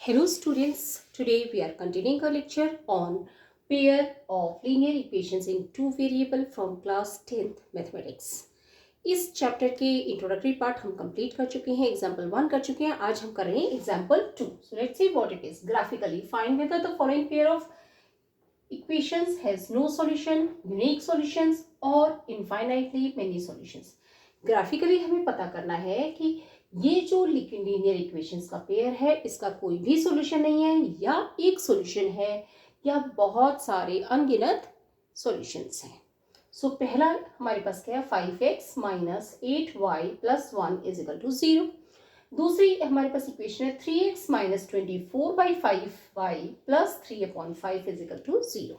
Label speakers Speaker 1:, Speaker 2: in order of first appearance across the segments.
Speaker 1: Hello students, today we are continuing our lecture on pair of linear equations in two variable from class 10th mathematics. इस chapter के introductory part हम complete कर चुके हैं, example 1 कर चुके हैं. आज हम कर रहे हैं example 2. So let's see what it is. Graphically find whether the following pair of equations has no solution, unique solutions or infinitely many solutions. Graphically हमें पता करना है कि ये जो लीनियर इक्वेशंस का पेयर है इसका कोई भी सॉल्यूशन नहीं है, या एक सॉल्यूशन है, या बहुत सारे अनगिनत सॉल्यूशंस हैं. सो पहला हमारे पास क्या है, 5x minus 8y plus 1 is equal to 0. दूसरी हमारे पास इक्वेशन है 3x minus 24/5y plus 3/5 is equal to 0.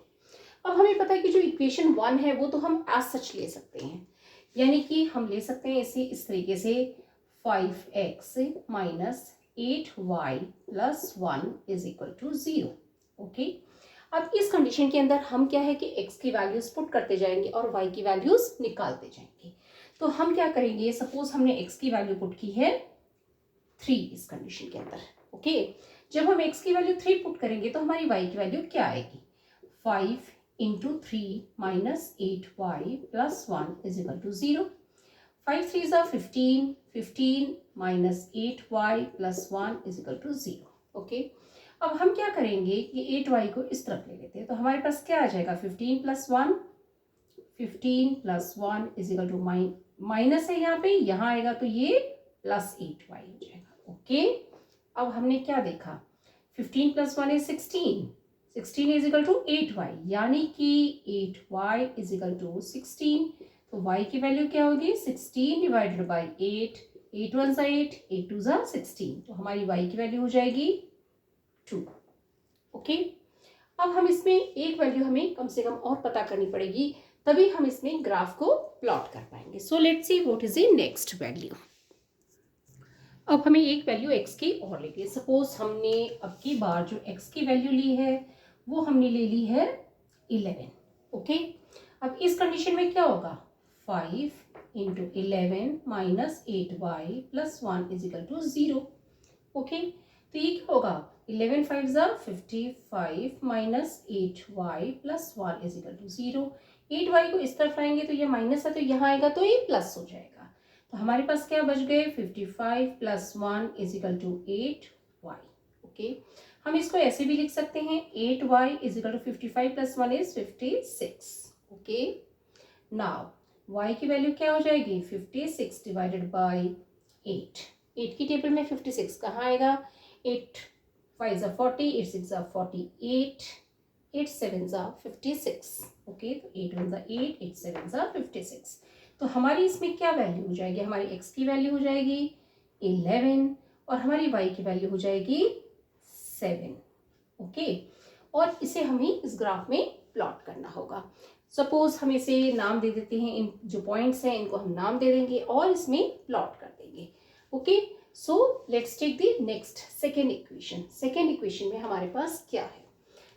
Speaker 1: अब हमें पता है कि जो इक्वेशन 1 है वो तो हम एज सच ले सकते हैं, यानी कि हम ले सकते हैं इसे इस तरीके से 5x minus 8y plus 1 is equal to 0. Okay, अब इस कंडीशन के अंदर हम क्या है कि x की वैल्यूज पुट करते जाएंगे और y की वैल्यूज निकालते जाएंगे. तो हम क्या करेंगे, सपोज हमने x की वैल्यू पुट की है 3 इस कंडीशन के अंदर. ओके, जब हम x की वैल्यू 3 पुट करेंगे तो हमारी y की वैल्यू क्या आएगी, 5 into 3 minus 8y plus 1 is equal to 0. 5 3 ज़ा 15, 15 minus 8y plus 1 is equal to 0. Okay, अब हम क्या करेंगे कि 8y को इस तरफ ले लेते हैं, तो हमारे पास क्या आ जाएगा, 15 plus 1, 15 plus 1 is equal to minus है यहाँ आएगा तो ये प्लस 8y हो जाएगा. ओके, अब हमने क्या देखा, 15 plus 1 is 16, 16 is equal to 8y, यानी कि 8y इज इक्वल टू 16. तो y की वैल्यू क्या होगी, 16 डिवाइडेड बाई 8, 8 1 ज़ा 8, 8 2 ज़ा 16. तो हमारी y की वैल्यू हो जाएगी 2. ओके, अब हम इसमें एक वैल्यू हमें कम से कम और पता करनी पड़ेगी, तभी हम इसमें ग्राफ को प्लॉट कर पाएंगे. सो let's see what is the next value. अब हमें एक वैल्यू x की और लेनी है. सपोज हमने अब की बार जो x की वैल्यू ली है वो हमने ले ली है 11. ओके, अब इस कंडीशन में क्या होगा, 5 into 11 minus 8y plus 1 is equal to 0. Okay, तो ये क्या होगा, 11 5 ज़ा 55 minus 8y plus 1 is equal to 0. 8y को इस तरफ लाएंगे तो ये माइनस है, तो यहाँ आएगा तो ये प्लस हो जाएगा. तो हमारे पास क्या बच गए, 55 plus 1 is equal to 8y. Okay, हम इसको ऐसे भी लिख सकते हैं, 8y is equal to 55 plus 1 is 56. Okay, now y की वैल्यू क्या हो जाएगी, 56 डिवाइडेड बाई 8. 8 की टेबल में 56 कहाँ आएगा, 8 5 ज़ा 40, 8 6 ज़ा 48, 8 7 ज़ा 56. ओके, तो 8 1 ज़ा 8, 8 7 ज़ा 56. तो हमारी इसमें क्या वैल्यू हो जाएगी, हमारी x की वैल्यू हो जाएगी 11 और हमारी y की वैल्यू हो जाएगी 7. ओके, और इसे हमें इस ग्राफ में प्लॉट करना होगा. सपोज हम इसे नाम दे देते हैं, इन जो पॉइंट्स हैं इनको हम नाम दे देंगे और इसमें प्लॉट कर देंगे. Okay, so let's take the next second equation. Second equation में हमारे पास क्या है,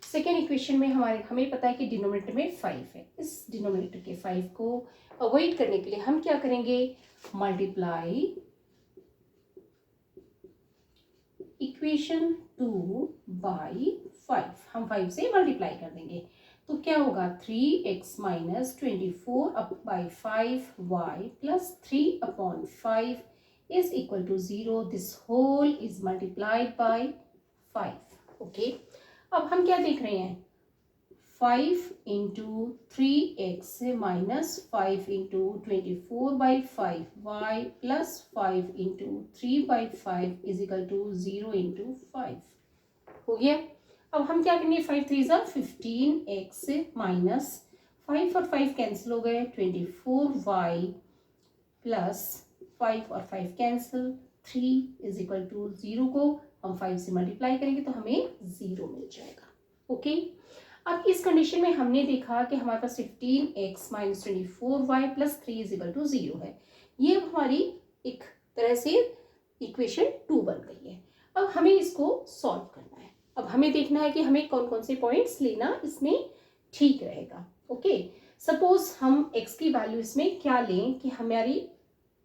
Speaker 1: सेकेंड इक्वेशन में हमें पता है कि डिनोमिनेटर में 5 है. इस डिनोमिनेटर के 5 को अवॉइड करने के लिए हम क्या करेंगे, मल्टीप्लाई इक्वेशन 2 बाई 5. हम 5 से मल्टीप्लाई कर देंगे तो क्या होगा, 3x minus 24 up by 5y plus 3 upon 5 is equal to 0. This whole is multiplied by 5. Okay, अब हम क्या देख रहे हैं, 5 into 3x minus 5 into 24 by 5y plus 5 into 3 by 5 is equal to 0 into 5. हो गया. अब हम क्या करेंगे, 5 3 ज़ा 15x माइनस 5 और 5 कैंसिल हो गए, 24y प्लस 5 और 5 कैंसिल, 3 इज इक्वल टू 0 को हम 5 से मल्टीप्लाई करेंगे तो हमें 0 मिल जाएगा. ओके, अब इस कंडीशन में हमने देखा कि हमारे पास 15x minus 24y plus 3 is equal to 0 है. ये हमारी एक तरह से इक्वेशन 2 बन गई है. अब हमें इसको सॉल्व करना है. अब हमें देखना है कि हमें कौन कौन से पॉइंट्स लेना इसमें ठीक रहेगा. ओके, सपोज हम x की वैल्यू इसमें क्या लें कि हमारी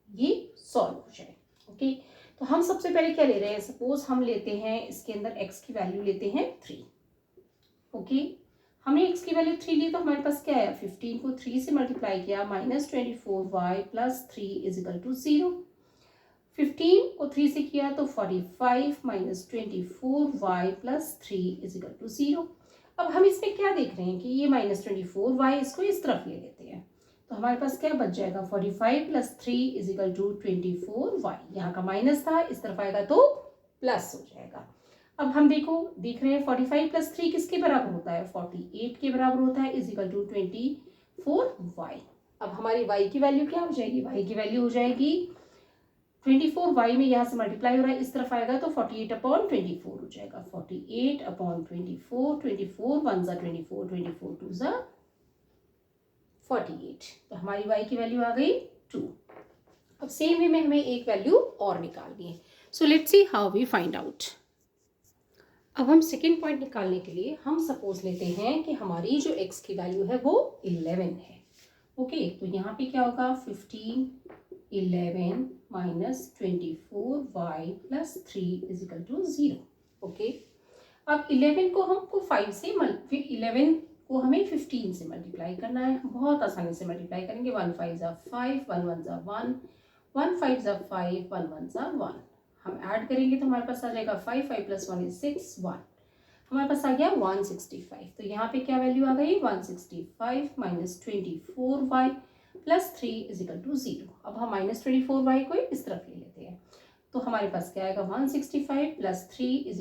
Speaker 1: ये सॉल्व हो जाए. ओके, तो तो हम सबसे पहले क्या ले रहे हैं, सपोज हम लेते हैं इसके अंदर x की वैल्यू लेते हैं 3। ओके, हमने x की वैल्यू 3 ली तो हमारे पास क्या है, 15 को 3 से मल्टीप्लाई किया, -24y + 3 = 0। 15 को 3 से किया तो 45 -24y + 3 = 0। अब हम इसमें क्या देख रहे हैं कि ये -24y इसको इस तरफ ले लेते हैं, तो हमारे पास क्या बच जाएगा, 45 + 3 = 24y। यहाँ का माइनस था, इस तरफ आएगा तो प्लस हो जाएगा। अब हम देख रहे हैं 45 + 3 किसके बराबर होता है, 48 के बराबर होता है, = 24y। अब हमारी y की वैल्यू क्या हो जाएगी, y की वैल्यू हो जाएगी 24y में यहाँ से मल्टीप्लाई हो रहा है, इस तरफ आएगा तो 48/24 हो जाएगा, 48/24, 24 1 = 24, 24 2 = 48। तो हमारी y की वैल्यू आ गई 2। अब सेम वे में हमें एक वैल्यू और निकालनी है। So let's see how we find out. अब हम सेकेंड पॉइंट निकालने के लिए हम सपोज लेते हैं कि हमारी जो x की वैल्यू है वो 11 है। ओके, तो यहाँ पे क्या होगा, 15 11 -24y + 3 = 0। ओके, अब 11 को हमको 5 से फिर 11 को हमें 15 से मल्टीप्लाई करना है। बहुत आसानी से मल्टीप्लाई करेंगे, 1 5 = 5, 1 1 = 1, 1 5 = 5, 1 1 = 1। हम ऐड करेंगे तो हमारे पास आ जाएगा 5 5 + 1 = 6, 1। हमारे पास आ गया 165। तो यहाँ पे क्या वैल्यू आ गई, 165 -24y + 3 = 0। अब हम -24y को इस तरफ ले लेते हैं, तो हमारे पास क्या आएगा, 165 + 3 =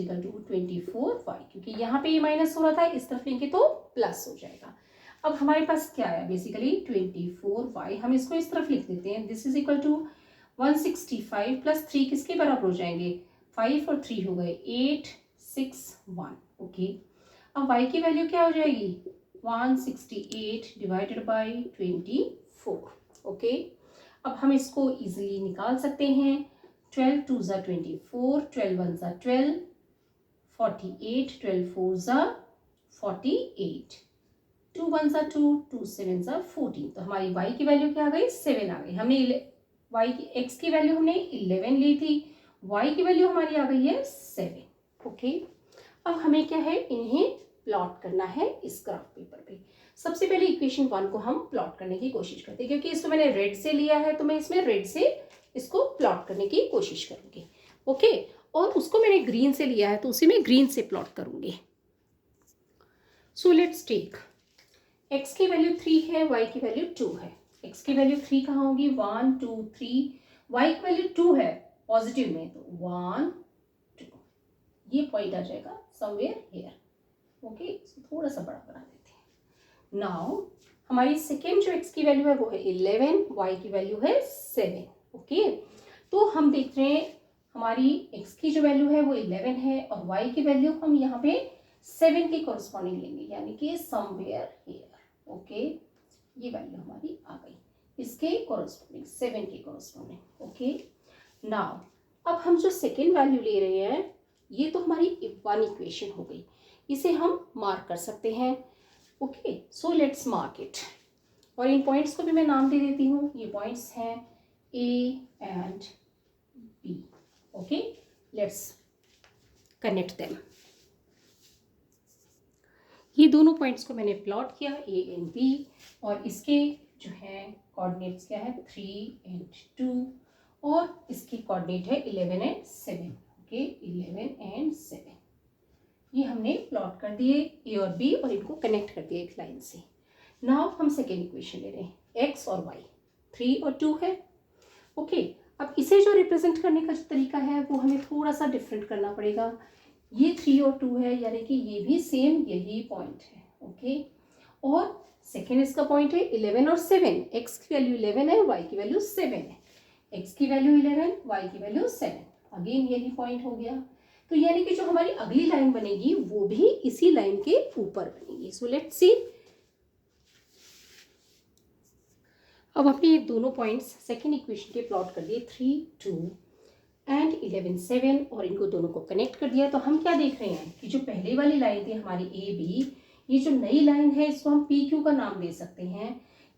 Speaker 1: 24y। क्योंकि यहाँ पे ये माइनस हो रहा था, इस तरफ लेंगे तो प्लस हो जाएगा। अब हमारे पास क्या आया, बेसिकली 24y, हम इसको इस तरफ लिख देते हैं, दिस = 165 + 3 किसके बराबर हो जाएंगे, 5 और 3 हो गए 8 6 1। ओके, अब y की वैल्यू क्या हो जाएगी, 168 / 24। ओके, अब हम इसको इजीली निकाल सकते हैं, 12 2 = 24, 12 1 = 12, 48, 12 4 = 48, 2 1 = 2, 2 7 = 14। तो हमारी y की वैल्यू क्या आ गई, 7 आ गई। हमने x की वैल्यू हमने 11 ली थी, y की वैल्यू हमारी आ गई है 7। ओके, अब हमें क्या है, इन्हें प्लॉट करना है इस ग्राफ पेपर पे। सबसे पहले इक्वेशन 1 को हम प्लॉट करने की कोशिश करते हैं, क्योंकि इसको मैंने रेड से लिया है तो मैं इसमें रेड से इसको प्लॉट करने की कोशिश करूंगी। ओके, और उसको मैंने ग्रीन से लिया है तो उसे मैं ग्रीन से प्लॉट करूंगी। सो लेट्स टेक, x की वैल्यू 3 है, y की वैल्यू 2 है। x की वैल्यू 3 कहाँ होगी, 1 2 3, y की वैल्यू 2 है पॉजिटिव में, तो 1 2, ये पॉइंट आ जाएगा समवेयर हियर। ओके, थोड़ा सा बड़ा बना देते हैं। नाउ हमारी सेकेंड जो x की वैल्यू है वो है 11, y की वैल्यू है 7। ओके, तो हम देख रहे हैं हमारी x की जो वैल्यू है वो 11 है और y की वैल्यू हम यहाँ पे 7 के कॉरस्पॉन्डिंग लेंगे, यानी कि समवेयर हियर। ओके, ये वैल्यू हमारी आ गई इसके कॉरस्पॉन्डिंग, 7 के कॉरस्पॉन्डिंग। ओके, नाउ अब हम जो सेकेंड वैल्यू ले रहे हैं ये तो हमारी वन इक्वेशन हो गई, इसे हम मार्क कर सकते हैं। Okay, so let's mark it, और इन पॉइंट्स को भी मैं नाम दे देती हूँ। ये पॉइंट्स हैं A and B। Okay, let's connect them. ये दोनों पॉइंट्स को मैंने प्लॉट किया, A एंड B, और इसके जो है कोऑर्डिनेट्स क्या है, 3 एंड 2, और इसकी कोऑर्डिनेट है 11 एंड 7। ओके, 11 एंड 7 ये हमने प्लॉट कर दिए A और B, और इनको कनेक्ट कर दिया एक लाइन से। नाउ हम सेकेंड इक्वेशन ले रहे हैं, x और y 3 और 2 है। ओके, अब इसे जो रिप्रेजेंट करने का जो तरीका है वो हमें थोड़ा सा डिफरेंट करना पड़ेगा। ये 3 और 2 है, यानी कि ये भी सेम यही पॉइंट है। ओके, और सेकेंड इसका पॉइंट है 11 और 7, x की वैल्यू 11 है, y की वैल्यू 7 है। x की वैल्यू 11, y की वैल्यू 7, अगेन यही पॉइंट हो गया। तो यानी कि जो हमारी अगली लाइन बनेगी वो भी इसी लाइन के ऊपर बनेगी। सो लेट्स सी, अब हमने ये दोनों पॉइंट्स सेकेंड इक्वेशन के प्लॉट कर दिए, 3 2 एंड 11 7, और इनको दोनों को कनेक्ट कर दिया। तो हम क्या देख रहे हैं कि जो पहले वाली लाइन थी हमारी ए बी, ये जो नई लाइन है इसको हम पी क्यू का नाम दे सकते हैं।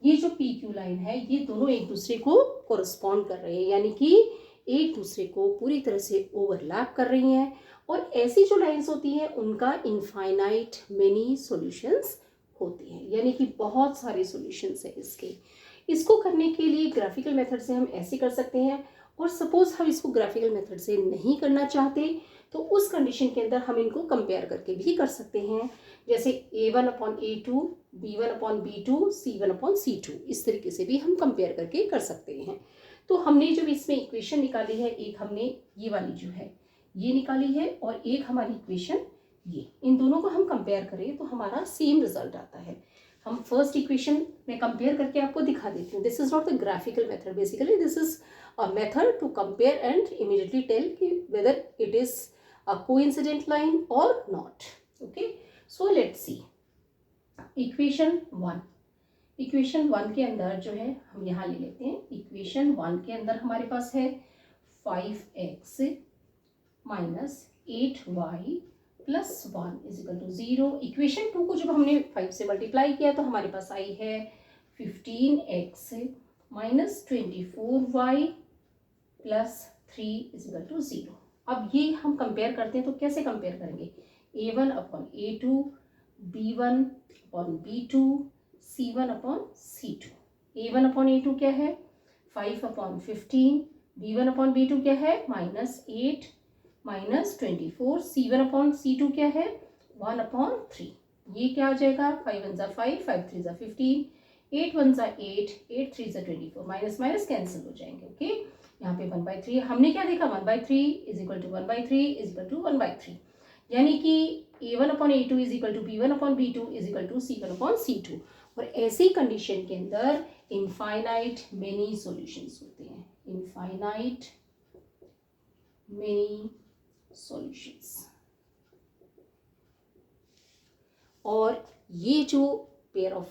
Speaker 1: ये जो पी क्यू लाइन है ये दोनों एक दूसरे को कोरस्पॉन्ड कर रहे हैं, यानी कि एक दूसरे को पूरी तरह से ओवरलैप कर रही हैं, और ऐसी जो लाइंस होती हैं उनका इनफाइनाइट मेनी सॉल्यूशंस होती हैं, यानी कि बहुत सारे सॉल्यूशंस हैं इसके। इसको करने के लिए ग्राफिकल मेथड से हम ऐसे कर सकते हैं, और सपोज हम इसको ग्राफिकल मेथड से नहीं करना चाहते तो उस कंडीशन के अंदर हम इनको कंपेयर करके भी कर सकते हैं, जैसे A1/A2, B1/B2, C1/C2, इस तरीके से भी हम कंपेयर करके कर सकते हैं। तो हमने जो इसमें इक्वेशन निकाली है, एक हमने ये वाली जो है ये निकाली है, और एक हमारी इक्वेशन ये, इन दोनों को हम कंपेयर करें तो हमारा सेम रिजल्ट आता है। हम फर्स्ट इक्वेशन में कंपेयर करके आपको दिखा देती हूँ। This is not the graphical method, basically this is a method to compare and immediately tell कि whether it is a coincident line और नॉट। Okay, so let's see equation 1। Equation 1 के अंदर जो है हम यहाँ ले लेते हैं। इक्वेशन 1 के अंदर हमारे पास है 5x minus 8y plus 1 is equal to 0। Equation 2 को जब हमने 5 से मल्टीप्लाई किया तो हमारे पास आई है 15x minus 24y plus 3 is equal to 0। अब ये हम कंपेयर करते हैं, तो कैसे कंपेयर करेंगे? A1/A2, B1/B2, C1/C2। A1/A2 क्या है? 5/15। B1/B2 क्या है? -8 माइनस 24। C1/C2 क्या है? 1/3। ये क्या आ जाएगा? 5 1 ज़ा 5, 5 3 ज़ा 15, 8 1 ज़ा 8, 8 3 ज़ा 24, माइनस माइनस कैंसिल हो जाएंगे। ओके, यहाँ पे 1/3 हमने क्या देखा? 1/3 is equal to 1/3 is equal to 1/3, यानी कि A1/A2 is equal to B1/B2 is equal to C1/C2। और ऐसी कंडीशन के अंदर इनफाइनाइट मेनी सॉल्यूशंस होते हैं, इनफाइनाइट मेनी सॉल्यूशंस। और ये जो पेयर ऑफ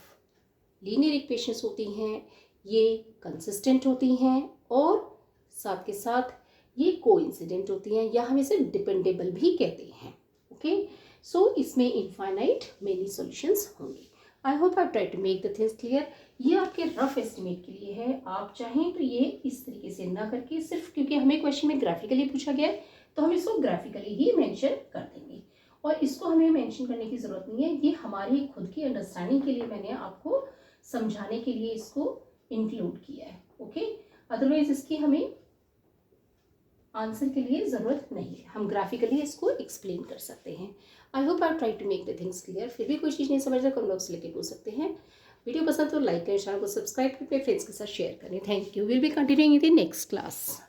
Speaker 1: लीनियर इक्वेशंस होती हैं ये कंसिस्टेंट होती हैं, और साथ के साथ ये कोइंसिडेंट होती हैं, या हम इसे डिपेंडेबल भी कहते हैं। ओके, सो इसमें इनफाइनाइट मेनी सॉल्यूशंस होंगे। I hope I try to make the things clear. ये आपके रफ एस्टिमेट के लिए है, आप चाहें तो ये इस तरीके से ना करके, सिर्फ क्योंकि हमें क्वेश्चन में ग्राफिकली पूछा गया है तो हम इसको ग्राफिकली ही मेंशन कर देंगे, और इसको हमें मेंशन करने की ज़रूरत नहीं है। ये हमारी खुद की अंडरस्टैंडिंग के लिए मैंने आपको समझाने के लिए इसको इंक्लूड किया है। ओके, अदरवाइज इसकी हमें आंसर के लिए ज़रूरत नहीं है, हम ग्राफिकली इसको एक्सप्लेन कर सकते हैं। I hope I try to make the things clear. फिर भी कोई चीज़ नहीं समझ रहे कमेंट बॉक्स लेके पूछ सकते हैं। वीडियो पसंद तो लाइक करें, चैनल को सब्सक्राइब करके फ्रेंड्स के साथ शेयर करें। Thank you. Will be continuing in the next class.